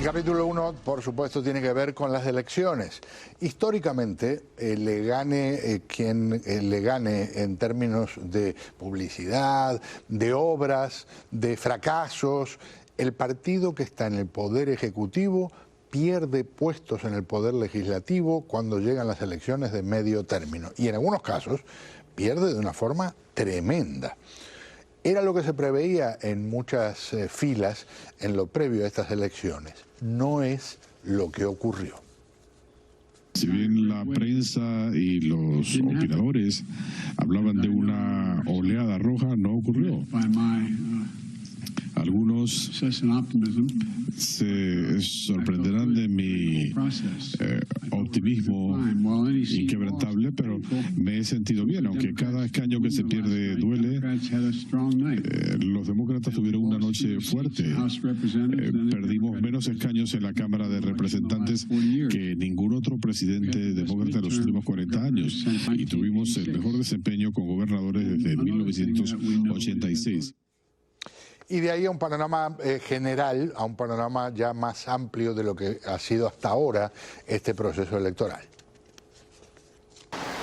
El capítulo 1, por supuesto, tiene que ver con las elecciones. Históricamente, le gane quien le gane en términos de publicidad, de obras, de fracasos, el partido que está en el poder ejecutivo pierde puestos en el poder legislativo cuando llegan las elecciones de medio término. Y en algunos casos, pierde de una forma tremenda. Era lo que se preveía en muchas filas en lo previo a estas elecciones. No es lo que ocurrió. Si bien la prensa y los opinadores hablaban de una oleada roja, no ocurrió. Algunos se sorprenderán de mi optimismo inquebrantable, pero me he sentido bien, aunque cada escaño que se pierde duele. Los demócratas tuvieron una noche fuerte. Perdimos menos escaños en la Cámara de Representantes que ningún otro presidente demócrata en los últimos 40 años. Y tuvimos el mejor desempeño con gobernadores desde 1986. Y de ahí a un panorama general, a un panorama ya más amplio de lo que ha sido hasta ahora este proceso electoral.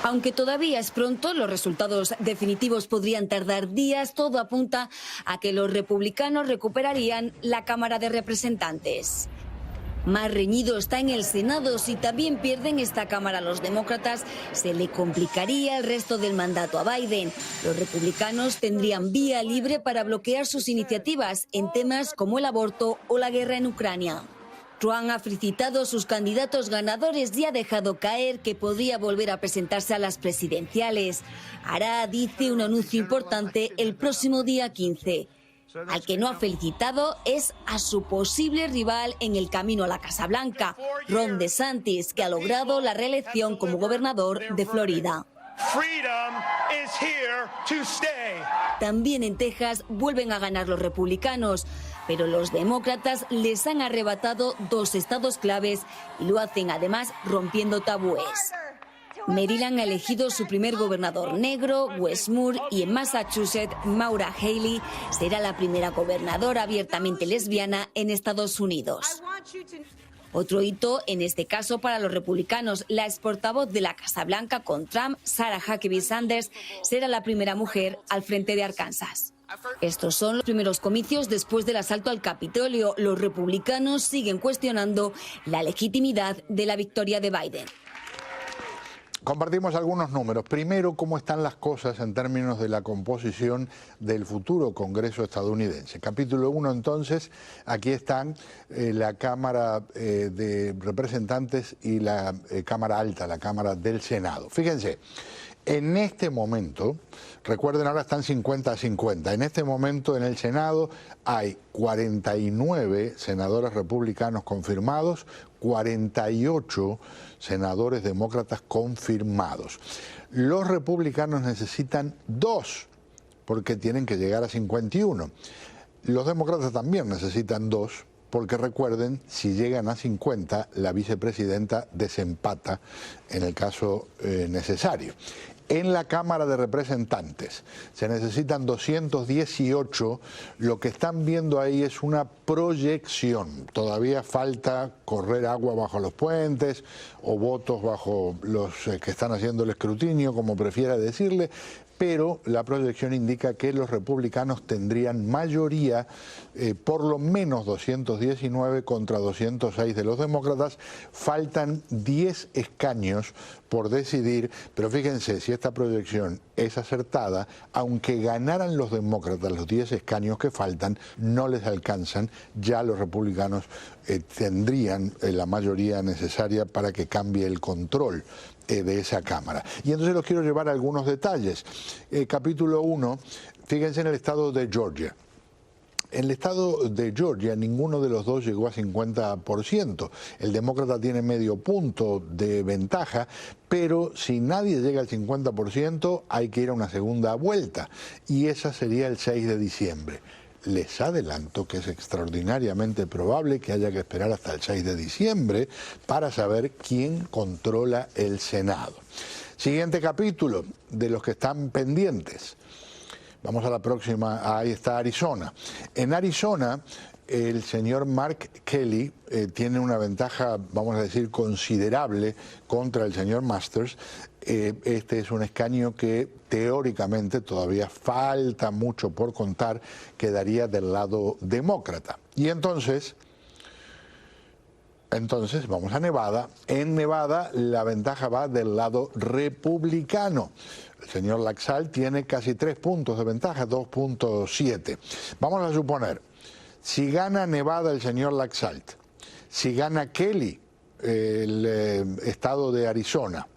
Aunque todavía es pronto, los resultados definitivos podrían tardar días. Todo apunta a que los republicanos recuperarían la Cámara de Representantes. Más reñido está en el Senado. Si también pierden esta Cámara los demócratas, se le complicaría el resto del mandato a Biden. Los republicanos tendrían vía libre para bloquear sus iniciativas en temas como el aborto o la guerra en Ucrania. Trump ha felicitado a sus candidatos ganadores y ha dejado caer que podría volver a presentarse a las presidenciales. Hará, dice, un anuncio importante el próximo día 15. Al que no ha felicitado es a su posible rival en el camino a la Casa Blanca, Ron DeSantis, que ha logrado la reelección como gobernador de Florida. También en Texas vuelven a ganar los republicanos, pero los demócratas les han arrebatado 2 estados claves y lo hacen además rompiendo tabúes. Maryland ha elegido su primer gobernador negro, Wes Moore, y en Massachusetts, Maura Haley será la primera gobernadora abiertamente lesbiana en Estados Unidos. Otro hito, en este caso para los republicanos, la ex portavoz de la Casa Blanca con Trump, Sarah Huckabee Sanders, será la primera mujer al frente de Arkansas. Estos son los primeros comicios después del asalto al Capitolio. Los republicanos siguen cuestionando la legitimidad de la victoria de Biden. Compartimos algunos números. Primero, cómo están las cosas en términos de la composición del futuro Congreso estadounidense. Capítulo 1, entonces, aquí están la Cámara de Representantes y la Cámara Alta, la Cámara del Senado. Fíjense, en este momento, recuerden ahora están 50-50, en este momento en el Senado hay 49 senadores republicanos confirmados, 48 senadores demócratas confirmados. Los republicanos necesitan 2, porque tienen que llegar a 51. Los demócratas también necesitan 2, porque recuerden, si llegan a 50, la vicepresidenta desempata en el caso necesario. En la Cámara de Representantes se necesitan 218, lo que están viendo ahí es una proyección. Todavía falta correr agua bajo los puentes o votos bajo los que están haciendo el escrutinio, como prefiera decirle, pero la proyección indica que los republicanos tendrían mayoría, por lo menos 219 contra 206 de los demócratas. Faltan 10 escaños por decidir, pero fíjense, si esta proyección es acertada, aunque ganaran los demócratas los 10 escaños que faltan, no les alcanzan, ya los republicanos tendrían la mayoría necesaria para que cambie el control de esa Cámara. Y entonces los quiero llevar a algunos detalles. Capítulo 1, fíjense en el estado de Georgia. En el estado de Georgia ninguno de los dos llegó a 50%. El demócrata tiene medio punto de ventaja, pero si nadie llega al 50% hay que ir a una segunda vuelta y esa sería el 6 de diciembre. Les adelanto que es extraordinariamente probable que haya que esperar hasta el 6 de diciembre para saber quién controla el Senado. Siguiente capítulo de los que están pendientes. Vamos a la próxima, ahí está Arizona. En Arizona el señor Mark Kelly tiene una ventaja, vamos a decir, considerable contra el señor Masters. Este es un escaño que teóricamente todavía falta mucho por contar, quedaría del lado demócrata. Y entonces vamos a Nevada. En Nevada la ventaja va del lado republicano. El señor Laxalt tiene casi 3 puntos de ventaja, 2.7. Vamos a suponer, si gana Nevada el señor Laxalt, si gana Kelly, el estado de Arizona,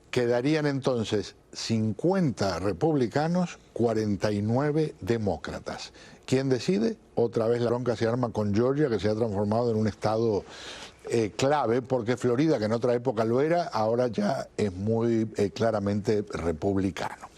quedarían entonces 50 republicanos, 49 demócratas. ¿Quién decide? Otra vez la bronca se arma con Georgia, que se ha transformado en un estado clave, porque Florida, que en otra época lo era, ahora ya es muy claramente republicano.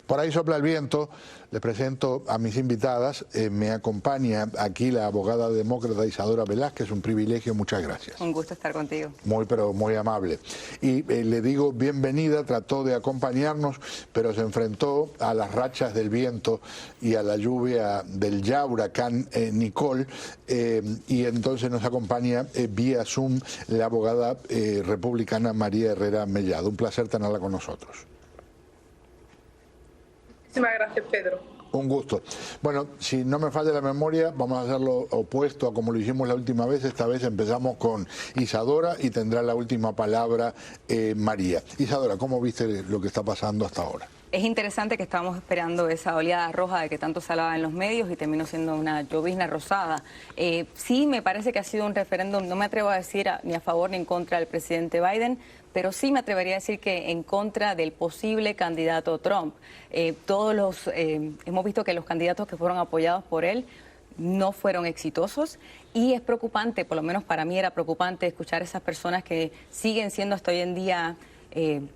Por ahí sopla el viento. Les presento a mis invitadas. Me acompaña aquí la abogada demócrata Isadora Velázquez. Un privilegio, muchas gracias. Un gusto estar contigo. Pero muy amable. Y le digo bienvenida, trató de acompañarnos, pero se enfrentó a las rachas del viento y a la lluvia del ya huracán Nicole, y entonces nos acompaña vía Zoom la abogada republicana María Herrera Mellado. Un placer tenerla con nosotros. Muchísimas gracias, Pedro. Un gusto. Bueno, si no me falla la memoria, vamos a hacer lo opuesto a como lo hicimos la última vez. Esta vez empezamos con Isadora y tendrá la última palabra María. Isadora, ¿cómo viste lo que está pasando hasta ahora? Es interesante que estábamos esperando esa oleada roja de que tanto se hablaba en los medios y terminó siendo una llovizna rosada. Sí, me parece que ha sido un referéndum, no me atrevo a decir ni a favor ni en contra del presidente Biden, pero sí me atrevería a decir que en contra del posible candidato Trump. Hemos visto que los candidatos que fueron apoyados por él no fueron exitosos y es preocupante, por lo menos para mí era preocupante escuchar a esas personas que siguen siendo hasta hoy en día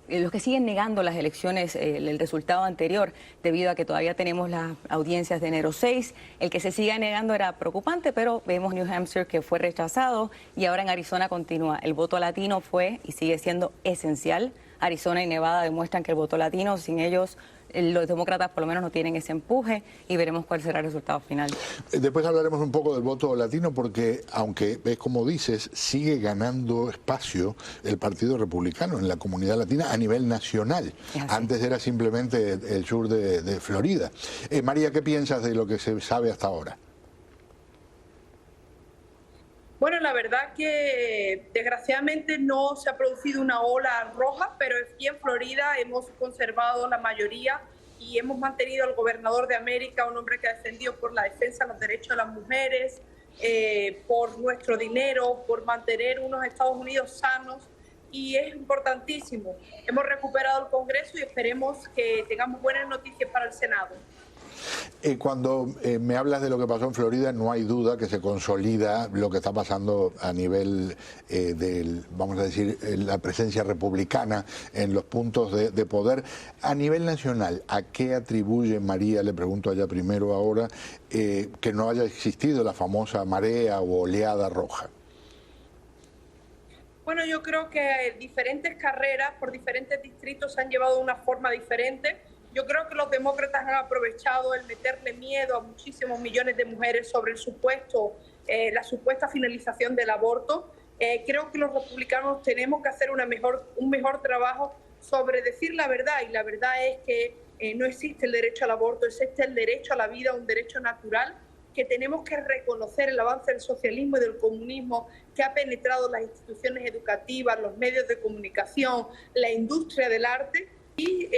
los que siguen negando las elecciones, el resultado anterior, debido a que todavía tenemos las audiencias de enero 6. El que se siga negando era preocupante, pero vemos New Hampshire que fue rechazado y ahora en Arizona continúa. El voto latino fue y sigue siendo esencial. Arizona y Nevada demuestran que el voto latino, sin ellos, los demócratas por lo menos no tienen ese empuje y veremos cuál será el resultado final. Después hablaremos un poco del voto latino porque, aunque es como dices, sigue ganando espacio el Partido Republicano en la comunidad latina a nivel nacional. Antes era simplemente el sur de Florida. María, ¿qué piensas de lo que se sabe hasta ahora? Bueno, la verdad que desgraciadamente no se ha producido una ola roja, pero aquí en Florida hemos conservado la mayoría y hemos mantenido al gobernador de América, un hombre que ha defendido por la defensa de los derechos de las mujeres, por nuestro dinero, por mantener unos Estados Unidos sanos, y es importantísimo. Hemos recuperado el Congreso y esperemos que tengamos buenas noticias para el Senado. Cuando me hablas de lo que pasó en Florida, no hay duda que se consolida lo que está pasando a nivel vamos a decir, la presencia republicana en los puntos de poder. A nivel nacional, ¿a qué atribuye, María, le pregunto allá primero ahora, que no haya existido la famosa marea o oleada roja? Bueno, yo creo que diferentes carreras por diferentes distritos se han llevado de una forma diferente. Yo creo que los demócratas han aprovechado el meterle miedo a muchísimos millones de mujeres sobre la supuesta finalización del aborto. Creo que los republicanos tenemos que hacer un mejor trabajo sobre decir la verdad, y la verdad es que no existe el derecho al aborto, existe el derecho a la vida, un derecho natural, que tenemos que reconocer el avance del socialismo y del comunismo que ha penetrado las instituciones educativas, los medios de comunicación, la industria del arte, y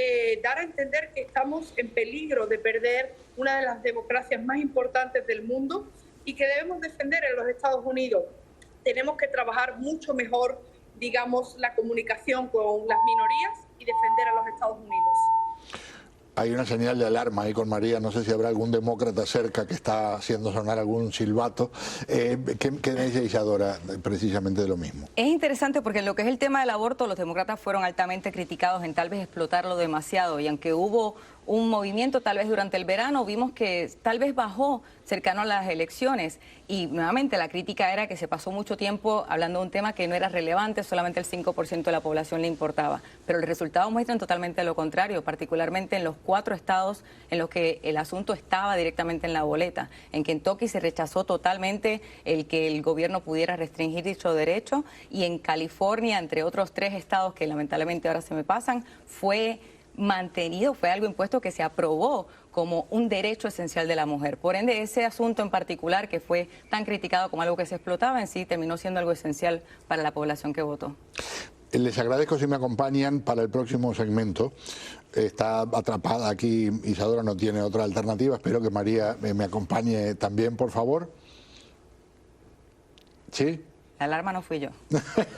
dar a entender que estamos en peligro de perder una de las democracias más importantes del mundo y que debemos defender en los Estados Unidos. Tenemos que trabajar mucho mejor, digamos, la comunicación con las minorías y defender a los Estados Unidos. Hay una señal de alarma ahí con María, no sé si habrá algún demócrata cerca que está haciendo sonar algún silbato. ¿Qué dice Isadora precisamente de lo mismo? Es interesante porque en lo que es el tema del aborto, los demócratas fueron altamente criticados en tal vez explotarlo demasiado, y aunque hubo un movimiento tal vez durante el verano, vimos que tal vez bajó cercano a las elecciones y nuevamente la crítica era que se pasó mucho tiempo hablando de un tema que no era relevante, solamente el 5% de la población le importaba, pero los resultados muestran totalmente lo contrario, particularmente en los 4 estados en los que el asunto estaba directamente en la boleta. En Kentucky se rechazó totalmente el que el gobierno pudiera restringir dicho derecho y en California, entre otros 3 estados que lamentablemente ahora se me pasan, fue mantenido, fue algo impuesto que se aprobó como un derecho esencial de la mujer. Por ende, ese asunto en particular, que fue tan criticado como algo que se explotaba en sí, terminó siendo algo esencial para la población que votó. Les agradezco si me acompañan para el próximo segmento. Está atrapada aquí, Isadora no tiene otra alternativa. Espero que María me acompañe también, por favor. ¿Sí? La alarma no fui yo.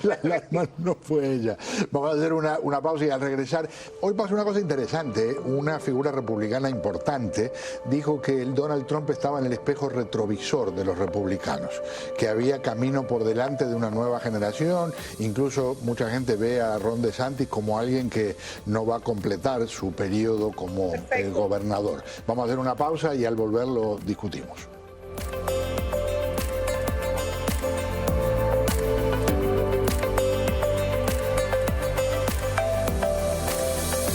La alarma no fue ella. Vamos a hacer una pausa y al regresar. Hoy pasó una cosa interesante. Una figura republicana importante dijo que el Donald Trump estaba en el espejo retrovisor de los republicanos, que había camino por delante de una nueva generación. Incluso mucha gente ve a Ron DeSantis como alguien que no va a completar su periodo como gobernador. Vamos a hacer una pausa y al volver lo discutimos.